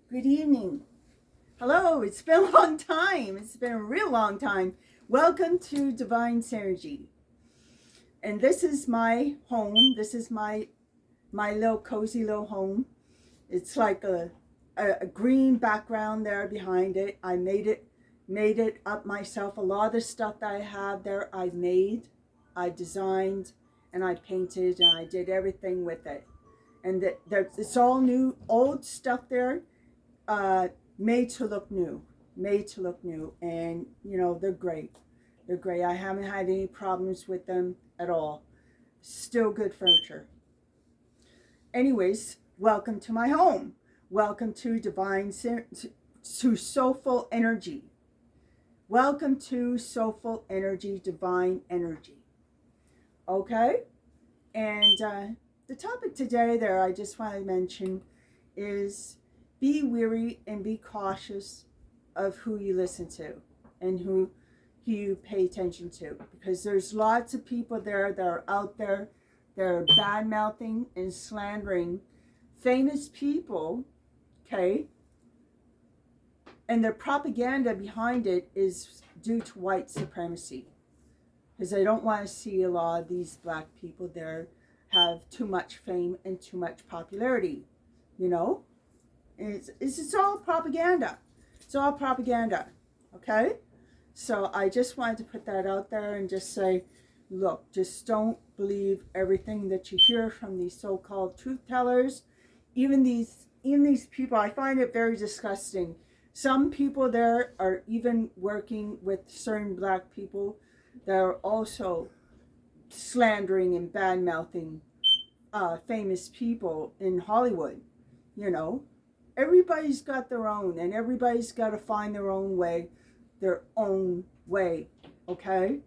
Good evening. Hello, it's been a long time. It's been a real long time. Welcome to Divine Synergy. And this is my home. This is my little cozy little home. It's like a green background there behind it. I made it up myself. A lot of the stuff that I have there I made, I designed, and I painted, and I did everything with it. And it's all new, old stuff there. Made to look new, and they're great. I haven't had any problems with them at all. Still good furniture. Anyways, welcome to my home. Welcome to Soulfull Energy. Welcome to Soulfull Energy, Divine Energy. Okay, and the topic today there I just want to mention is be wary and be cautious of who you listen to and who you pay attention to, because there's lots of people there that are out there that are bad mouthing and slandering famous people, okay? And their propaganda behind it is due to white supremacy, because I don't want to see a lot of these black people there have too much fame and too much popularity, It's all propaganda. It's all propaganda, okay? So I just wanted to put that out there and just say, look, just don't believe everything that you hear from these so-called truth tellers. Even these people, I find it very disgusting. Some people there are even working with certain black people that are also slandering and bad-mouthing famous people in Hollywood, Everybody's got their own, and everybody's got to find their own way, okay?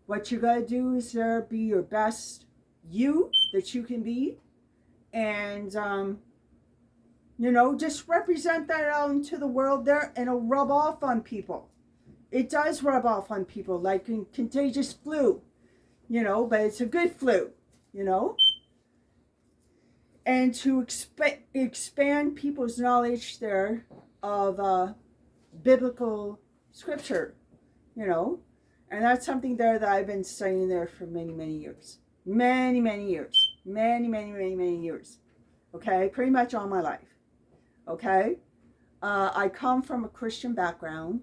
What you got to do is be your best you that you can be, and, just represent that out into the world there, and it'll rub off on people. It does rub off on people, like in contagious flu, but it's a good flu, and to expand people's knowledge there of biblical scripture, and that's something there that I've been studying there for many years, many years, okay, pretty much all my life, okay. I come from a Christian background.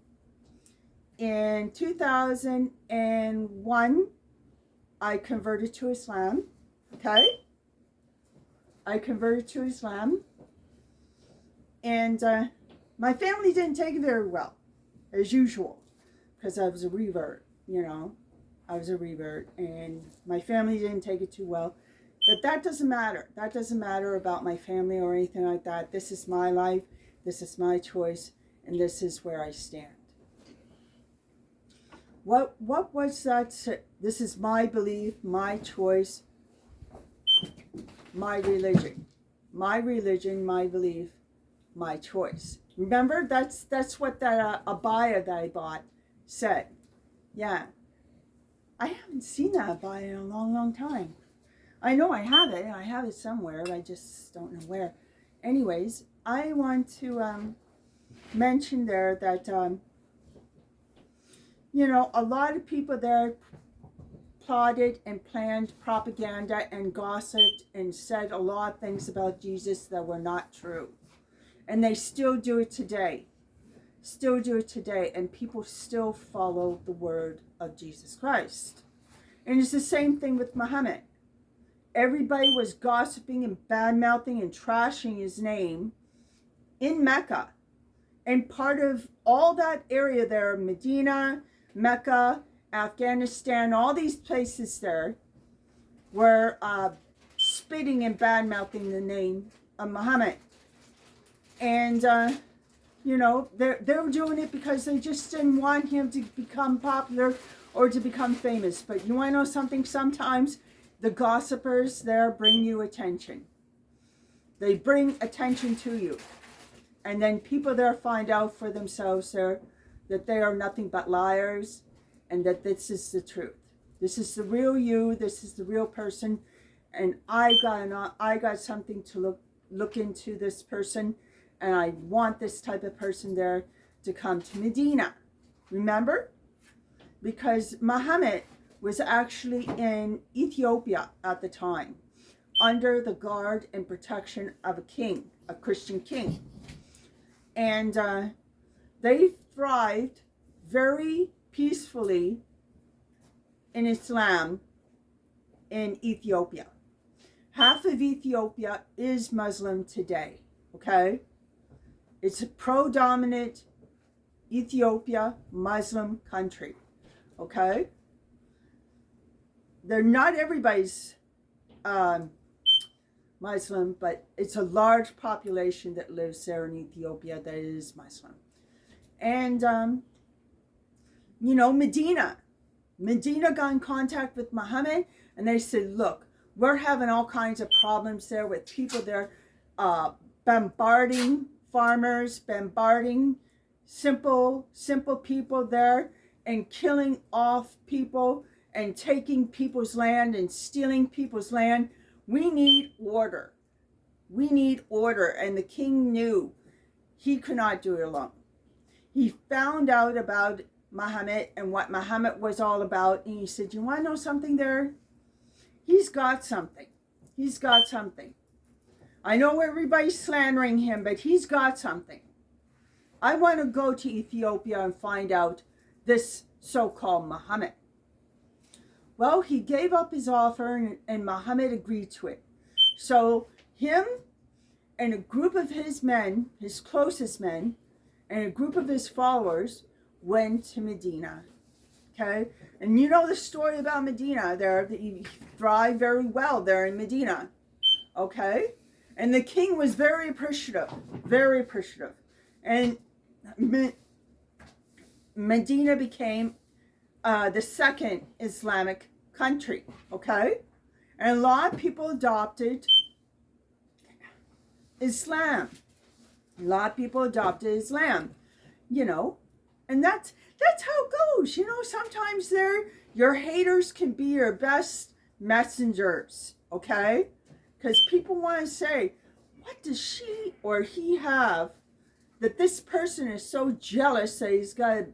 In 2001, I converted to Islam, okay. I converted to Islam, and my family didn't take it very well, as usual, because I was a revert, I was a revert, and my family didn't take it too well, but that doesn't matter. That doesn't matter about my family or anything like that. This is my life, this is my choice, and this is where I stand. What was that? This is my belief, my choice, my religion, my belief, my choice. Remember, that's what that abaya that I bought said. Yeah, I haven't seen that abaya in a long time. I know I have it somewhere, I just don't know where. Anyways, I want to mention there that a lot of people there plotted and planned propaganda and gossiped and said a lot of things about Jesus that were not true. And they still do it today. And people still follow the word of Jesus Christ. And it's the same thing with Muhammad. Everybody was gossiping and bad-mouthing and trashing his name in Mecca. And part of all that area there, Medina, Mecca, Afghanistan, all these places there were spitting and bad-mouthing the name of Muhammad. And, they were doing it because they just didn't want him to become popular or to become famous. But you want to know something? Sometimes the gossipers there bring you attention. They bring attention to you. And then people there find out for themselves there that they are nothing but liars, and that this is the truth. This is the real you. This is the real person. And I got something to look into this person, and I want this type of person there to come to Medina. Remember? Because Muhammad was actually in Ethiopia at the time, under the guard and protection of a king, a Christian king. And they thrived very peacefully in Islam in Ethiopia. Half of Ethiopia is Muslim today, okay? It's a pro-dominant Ethiopia Muslim country, okay? They're not everybody's Muslim, but it's a large population that lives there in Ethiopia that is Muslim. And, you know, Medina got in contact with Muhammad, and they said, look, we're having all kinds of problems there with people there bombarding farmers, bombarding simple people there, and killing off people and taking people's land and stealing people's land. We need order. We need order. And the king knew he could not do it alone. He found out about Muhammad and what Muhammad was all about. And he said, you want to know something there? He's got something. He's got something. I know everybody's slandering him, but he's got something. I want to go to Ethiopia and find out this so-called Muhammad. Well, he gave up his offer, and Muhammad agreed to it. So him and a group of his men, his closest men, and a group of his followers went to Medina. Okay? And you know the story about Medina there. He thrived very well there in Medina. Okay? And the king was very appreciative. Very appreciative. And Medina became the second Islamic country, okay? And a lot of people adopted Islam. A lot of people adopted Islam, you know? And that's how it goes. You know, sometimes your haters can be your best messengers, okay? Because people want to say, what does she or he have that this person is so jealous that he's got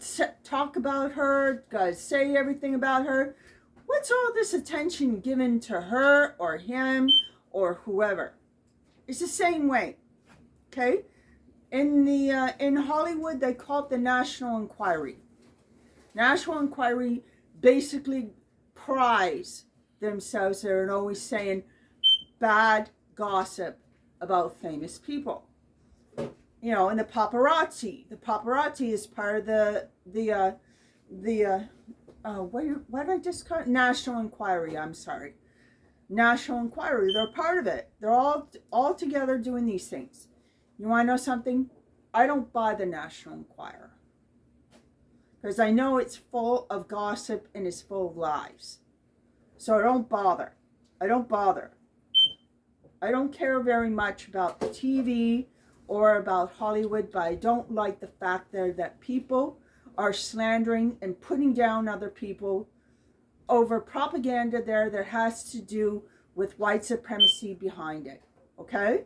to talk about her, got to say everything about her? What's all this attention given to her or him or whoever? It's the same way, okay? In Hollywood, they call it the National Enquiry. National Enquiry basically prize themselves there and always saying bad gossip about famous people. You know, and the paparazzi. The paparazzi is part of what did I just call it? National Enquiry, I'm sorry. National Enquiry, they're part of it. They're all together doing these things. You want to know something? I don't buy the National Enquirer. Because I know it's full of gossip and it's full of lies. So I don't bother. I don't bother. I don't care very much about the TV or about Hollywood, but I don't like the fact there that people are slandering and putting down other people over propaganda there that has to do with white supremacy behind it, okay?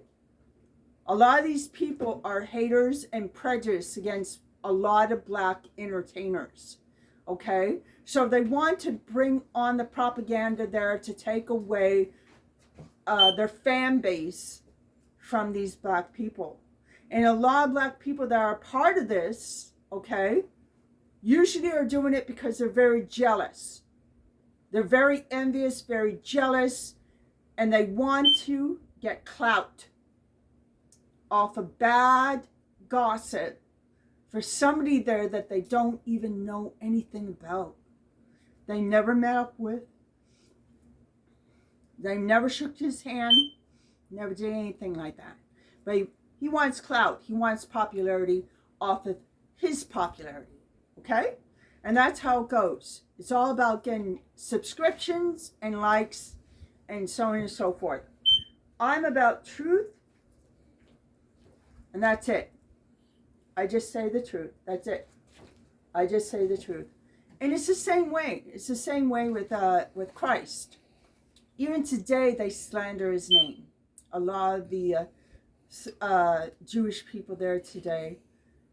A lot of these people are haters and prejudiced against a lot of black entertainers, okay? So they want to bring on the propaganda there to take away their fan base from these black people. And a lot of black people that are part of this, okay, usually are doing it because they're very jealous. They're very envious, very jealous, and they want to get clout off of bad gossip for somebody there that they don't even know anything about. They never met up with. They never shook his hand. Never did anything like that. But he wants clout. He wants popularity off of his popularity. Okay? And that's how it goes. It's all about getting subscriptions and likes and so on and so forth. I'm about truth. And that's it. I just say the truth. That's it. I just say the truth. And it's the same way. It's the same way with Christ. Even today, they slander his name. A lot of the Jewish people there today,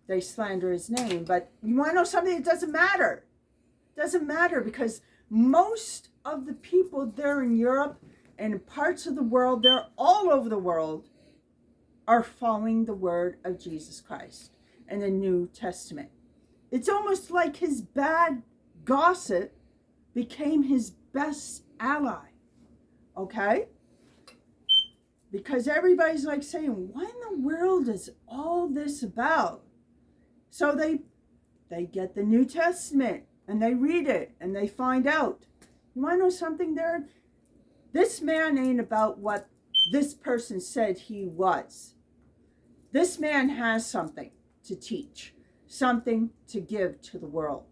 they slander his name. But you want to know something? It doesn't matter. It doesn't matter, because most of the people there in Europe and in parts of the world, they're all over the world, are following the word of Jesus Christ and the New Testament. It's almost like his bad gossip became his best ally. Okay? Because everybody's like saying, what in the world is all this about? So they get the New Testament and they read it and they find out. You want to know something there? This man ain't about what this person said he was. This man has something to teach, something to give to the world.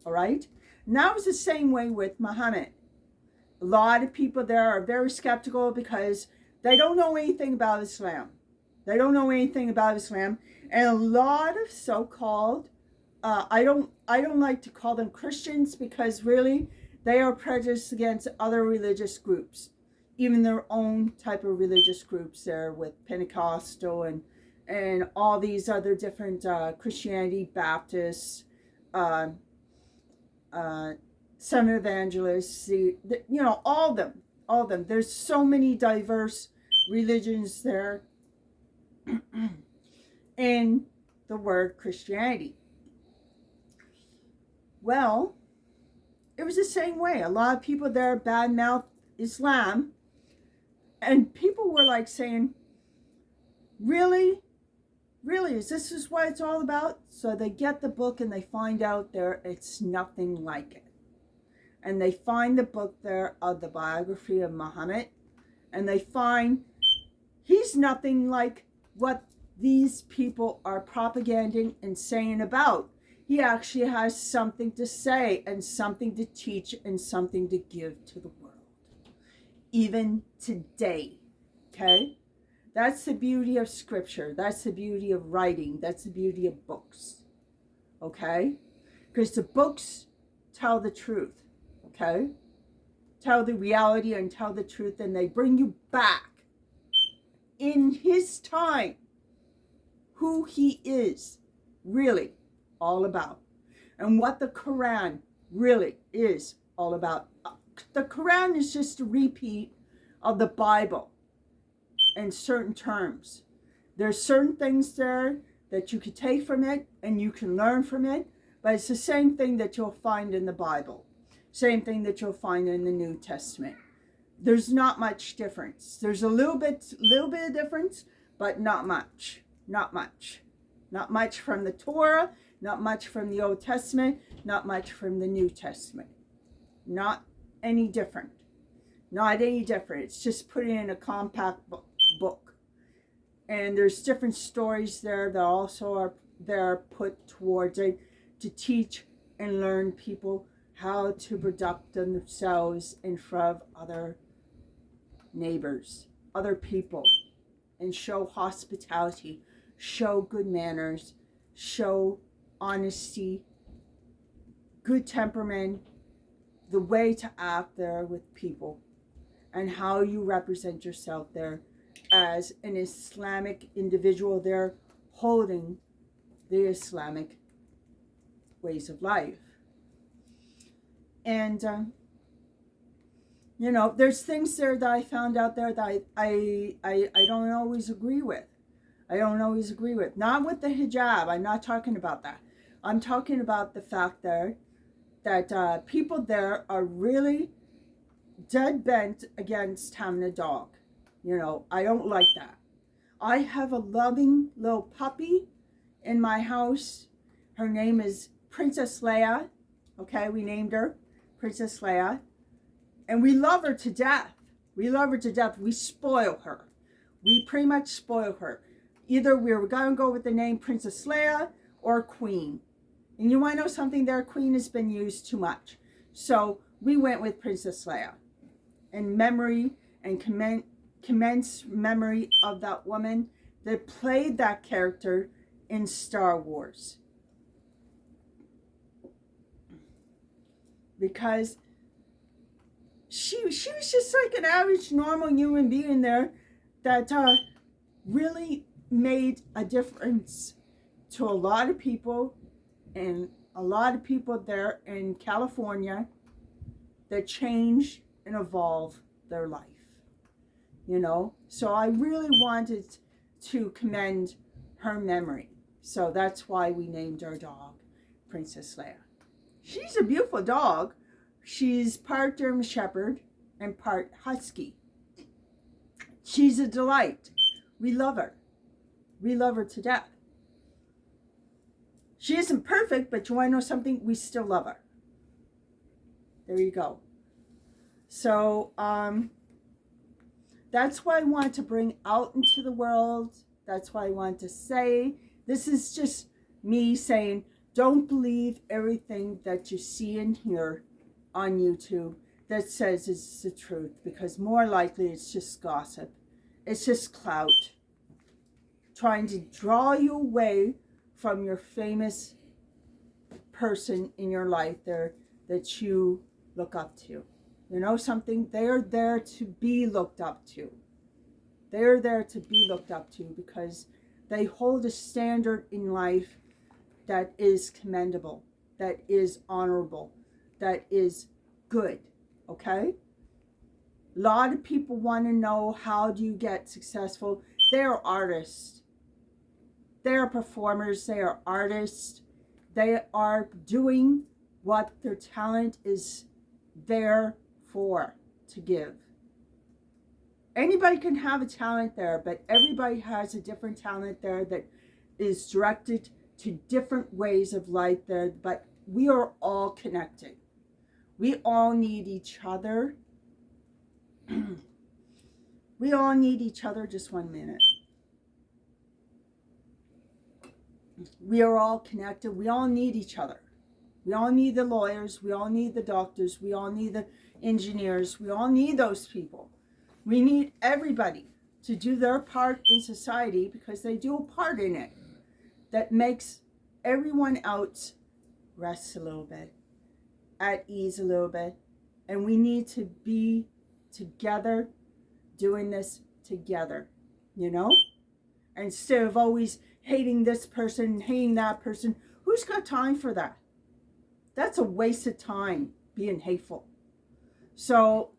All right? And that was the same way with Muhammad. A lot of people there are very skeptical because they don't know anything about Islam. They don't know anything about Islam. And a lot of so-called, I don't like to call them Christians, because really they are prejudiced against other religious groups, even their own type of religious groups there with Pentecostal and all these other different Christianity, Baptists, some evangelists, all of them. There's so many diverse religions there in the word Christianity. Well, it was the same way. A lot of people there badmouth Islam, and people were like saying, really, is this what it's all about? So they get the book and they find out there it's nothing like it. And they find the book there of the biography of Muhammad, and they find he's nothing like what these people are propaganding and saying about. He actually has something to say and something to teach and something to give to the world. Even today, okay? That's the beauty of scripture. That's the beauty of writing. That's the beauty of books, okay? Because the books tell the truth. Okay? Tell the reality and tell the truth, and they bring you back in his time who he is really all about and what the Quran really is all about. The Quran is just a repeat of the Bible in certain terms. There's certain things there that you can take from it and you can learn from it, but it's the same thing that you'll find in the Bible. Same thing that you'll find in the New Testament. There's not much difference. There's a little bit of difference, but not much. Not much. Not much from the Torah, not much from the Old Testament, not much from the New Testament. Not any different. Not any different. It's just put in a compact book. And there's different stories there that also are there put towards it to teach and learn people how to conduct themselves in front of other neighbors, other people, and show hospitality, show good manners, show honesty, good temperament, the way to act there with people, and how you represent yourself there as an Islamic individual there holding the Islamic ways of life. And, there's things there that I found out there that I don't always agree with. I don't always agree with. Not with the hijab. I'm not talking about that. I'm talking about the fact there that people there are really dead bent against having a dog. I don't like that. I have a loving little puppy in my house. Her name is Princess Leia. Okay, we named her Princess Leia. And we love her to death. We love her to death. We spoil her. We pretty much spoil her. Either we're going to go with the name Princess Leia or Queen. And you want to know something there? Queen has been used too much. So we went with Princess Leia. In memory and commence memory of that woman that played that character in Star Wars. Because she was just like an average normal human being there that really made a difference to a lot of people, and a lot of people there in California that change and evolve their life. You know, so I really wanted to commend her memory. So that's why we named our dog Princess Leia. She's a beautiful dog. She's part German Shepherd and part Husky. She's a delight. We love her. We love her to death. She isn't perfect, but you want to know something? We still love her. There you go. So, that's why I want to bring out into the world. That's why I want to say, this is just me saying, don't believe everything that you see and hear on YouTube that says it's the truth, because more likely it's just gossip. It's just clout. Trying to draw you away from your famous person in your life there that you look up to. You know something? They're there to be looked up to. They're there to be looked up to because they hold a standard in life that is commendable, that is honorable, that is good, okay? A lot of people want to know, how do you get successful? They're artists. They are performers. They are artists. They are doing what their talent is there for, to give. Anybody can have a talent there, but everybody has a different talent there that is directed to different ways of life there, but we are all connected. We all need each other. We all need each other. Just 1 minute. We are all connected. We all need each other. We all need the lawyers. We all need the doctors. We all need the engineers. We all need those people. We need everybody to do their part in society, because they do a part in it that makes everyone else rest a little bit, at ease a little bit. And we need to be together, doing this together, you know? Instead of always hating this person, hating that person. Who's got time for that? That's a waste of time, being hateful. So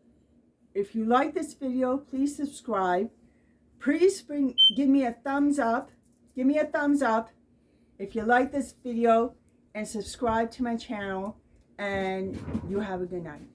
if you like this video, please subscribe. Please give me a thumbs up. Give me a thumbs up if you like this video, and subscribe to my channel. And you have a good night.